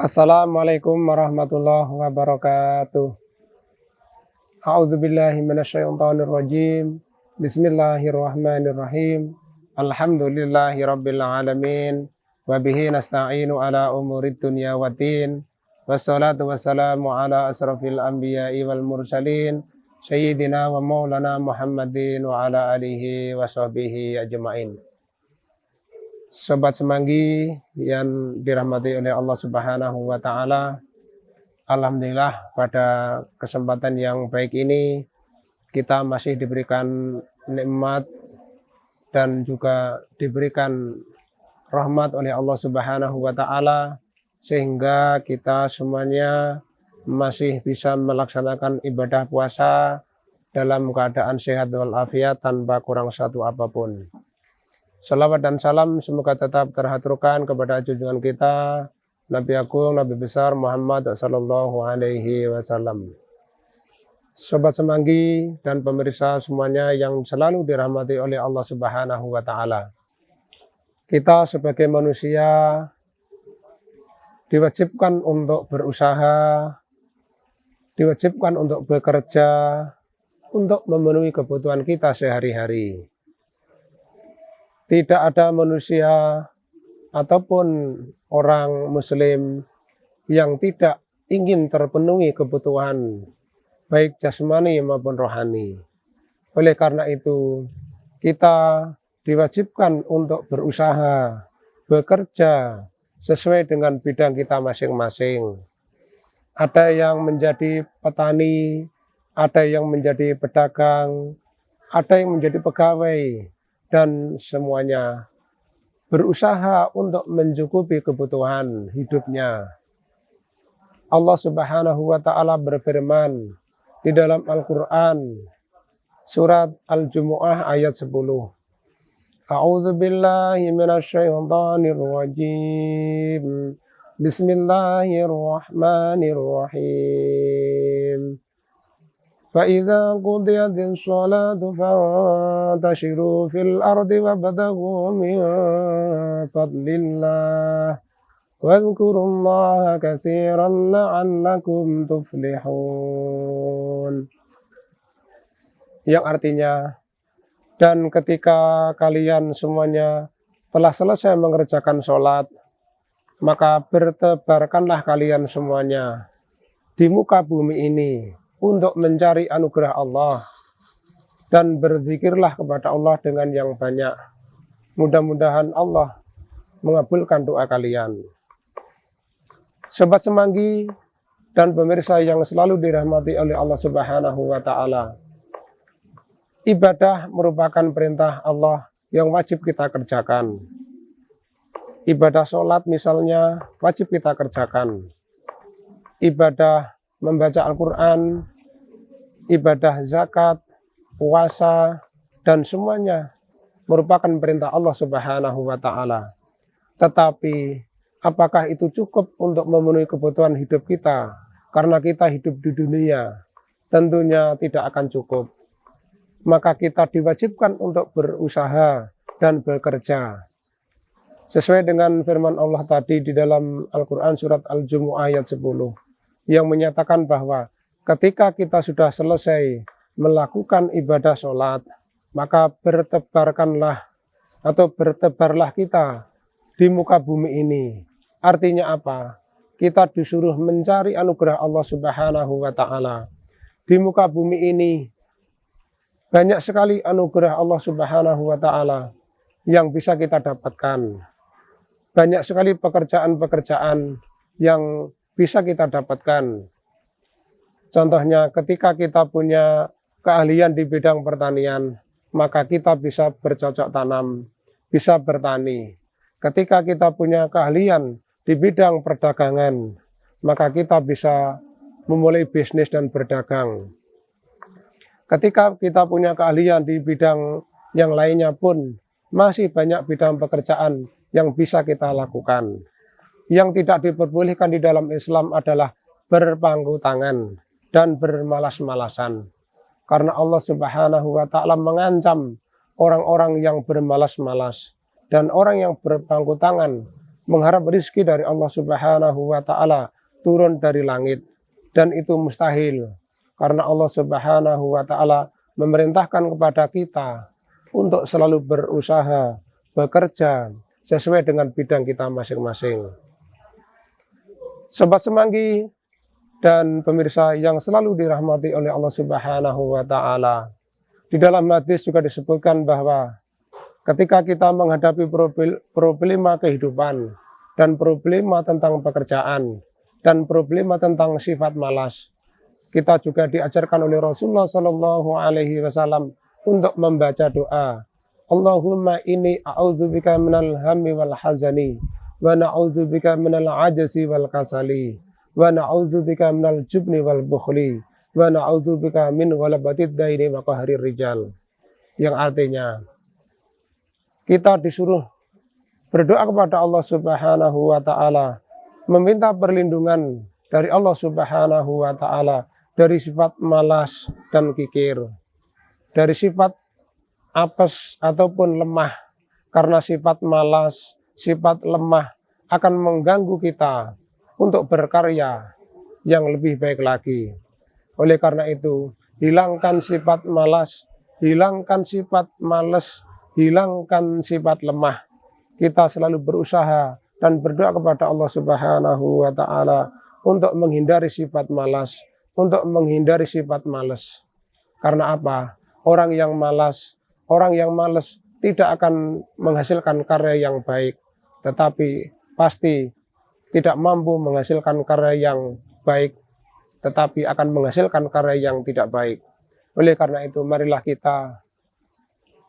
Assalamualaikum warahmatullahi wabarakatuh. A'udzubillahi minasyaitonirrajim. Bismillahirrahmanirrahim. Alhamdulillahi rabbil alamin. Wa bihi nasta'inu ala umurid dunya waddin. Wassalatu wassalamu ala asrafil anbiya'i wal mursalin. Sayyidina wa maulana Muhammadin wa ala alihi wa sahbihi ajma'in. Sobat Semanggi yang dirahmati oleh Allah Subhanahu wa Ta'ala, alhamdulillah pada kesempatan yang baik ini kita masih diberikan nikmat dan juga diberikan rahmat oleh Allah Subhanahu wa Ta'ala, sehingga kita semuanya masih bisa melaksanakan ibadah puasa dalam keadaan sehat walafiat tanpa kurang satu apapun. Salawat dan salam semoga tetap terhaturkan kepada junjungan kita Nabi Agung, Nabi besar Muhammad sallallahu alaihi wasallam. Sobat Semanggi dan pemirsa semuanya yang selalu dirahmati oleh Allah Subhanahu wa Ta'ala. Kita sebagai manusia diwajibkan untuk berusaha, diwajibkan untuk bekerja, untuk memenuhi kebutuhan kita sehari-hari. Tidak ada manusia ataupun orang muslim yang tidak ingin terpenuhi kebutuhan baik jasmani maupun rohani. Oleh karena itu, kita diwajibkan untuk berusaha, bekerja sesuai dengan bidang kita masing-masing. Ada yang menjadi petani, ada yang menjadi pedagang, ada yang menjadi pegawai, dan semuanya berusaha untuk mencukupi kebutuhan hidupnya. Allah Subhanahu wa Ta'ala berfirman di dalam Al-Quran surat Al-Jumu'ah ayat 10. A'udzu billahi minasyaitonir rajim. Bismillahirrahmanirrahim. فَإِذَا قُضِيَتِ الصَّلَاةُ فَانتَشِرُوا فِي الْأَرْضِ وَابْتَغُوا مِنْ فَضْلِ اللَّهِ وَاذْكُرُوا اللَّهَ كَثِيرًا لَعَلَّكُمْ تُفْلِحُونَ. Yang artinya, dan ketika kalian semuanya telah selesai mengerjakan sholat, maka bertebarkanlah kalian semuanya di muka bumi ini untuk mencari anugerah Allah, dan berzikirlah kepada Allah dengan yang banyak. Mudah-mudahan Allah mengabulkan doa kalian. Sobat Semanggi dan pemirsa yang selalu dirahmati oleh Allah Subhanahu wa Ta'ala, ibadah merupakan perintah Allah yang wajib kita kerjakan. Ibadah sholat misalnya wajib kita kerjakan. Ibadah membaca Al-Quran, ibadah zakat, puasa, dan semuanya merupakan perintah Allah Subhanahu wa Ta'ala. Tetapi apakah itu cukup untuk memenuhi kebutuhan hidup kita? Karena kita hidup di dunia, tentunya tidak akan cukup. Maka kita diwajibkan untuk berusaha dan bekerja. Sesuai dengan firman Allah tadi di dalam Al-Quran surat Al-Jumu'ah ayat 10. Yang menyatakan bahwa ketika kita sudah selesai melakukan ibadah sholat, maka bertebarkanlah atau bertebarlah kita di muka bumi ini. Artinya apa? Kita disuruh mencari anugerah Allah Subhanahu wa Ta'ala. Di muka bumi ini banyak sekali anugerah Allah Subhanahu wa Ta'ala yang bisa kita dapatkan. Banyak sekali pekerjaan-pekerjaan yang bisa kita dapatkan. Contohnya ketika kita punya keahlian di bidang pertanian, maka kita bisa bercocok tanam, bisa bertani. Ketika kita punya keahlian di bidang perdagangan, maka kita bisa memulai bisnis dan berdagang. Ketika kita punya keahlian di bidang yang lainnya pun, masih banyak bidang pekerjaan yang bisa kita lakukan. Yang tidak diperbolehkan di dalam Islam adalah berpangku tangan dan bermalas-malasan. Karena Allah Subhanahu wa Ta'ala mengancam orang-orang yang bermalas-malas dan orang yang berpangku tangan mengharap rezeki dari Allah Subhanahu wa taala turun dari langit, dan itu mustahil karena Allah Subhanahu wa taala memerintahkan kepada kita untuk selalu berusaha, bekerja sesuai dengan bidang kita masing-masing. Sobat Semanggi dan pemirsa yang selalu dirahmati oleh Allah Subhanahu wa taala. Di dalam hadis juga disebutkan bahwa ketika kita menghadapi problema kehidupan dan problema tentang pekerjaan dan problema tentang sifat malas, kita juga diajarkan oleh Rasulullah Shallallahu Alaihi Wasallam untuk membaca doa. Allahumma inni a'udzubika minal hammi wal hazani wa na'udzubika minal ajzi wal kasali wa na'udzubika minal jubni wal bukhli wa na'udzubika min ghalabatid daini wa qahrir rijal. Yang artinya kita disuruh berdoa kepada Allah Subhanahu wa taala, meminta perlindungan dari Allah Subhanahu wa taala dari sifat malas dan kikir, dari sifat apes ataupun lemah, karena sifat malas, sifat lemah akan mengganggu kita untuk berkarya yang lebih baik lagi. Oleh karena itu, hilangkan sifat malas, hilangkan sifat males, hilangkan sifat lemah. Kita selalu berusaha dan berdoa kepada Allah Subhanahu wa taala untuk menghindari sifat malas, untuk menghindari sifat males. Karena apa? Orang yang malas tidak akan menghasilkan karya yang baik, tetapi pasti tidak mampu menghasilkan karya yang baik, tetapi akan menghasilkan karya yang tidak baik. Oleh karena itu, marilah kita,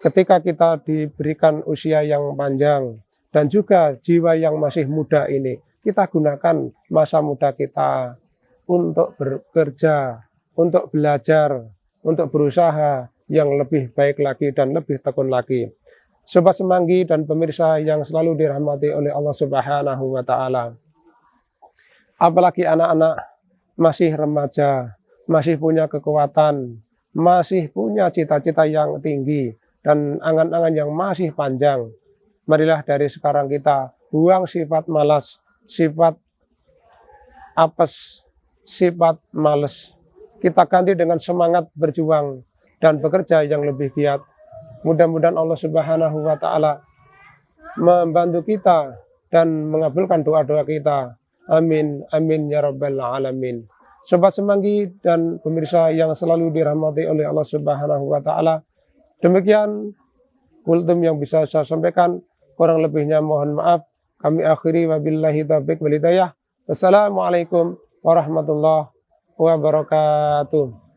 ketika kita diberikan usia yang panjang dan juga jiwa yang masih muda ini, kita gunakan masa muda kita untuk bekerja, untuk belajar, untuk berusaha yang lebih baik lagi dan lebih tekun lagi. Sobat Semanggi dan pemirsa yang selalu dirahmati oleh Allah Subhanahu wa taala. Apalagi anak-anak masih remaja, masih punya kekuatan, masih punya cita-cita yang tinggi dan angan-angan yang masih panjang. Marilah dari sekarang kita buang sifat malas, sifat apes, sifat males. Kita ganti dengan semangat berjuang dan bekerja yang lebih giat. Mudah-mudahan Allah Subhanahu wa taala membantu kita dan mengabulkan doa-doa kita. Amin, amin ya rabbal alamin. Sobat Semanggi dan pemirsa yang selalu dirahmati oleh Allah Subhanahu wa taala, demikian kultum yang bisa saya sampaikan. Kurang lebihnya mohon maaf. Kami akhiri wabillahi taufiq wal hidayah. Wassalamualaikum warahmatullahi wabarakatuh.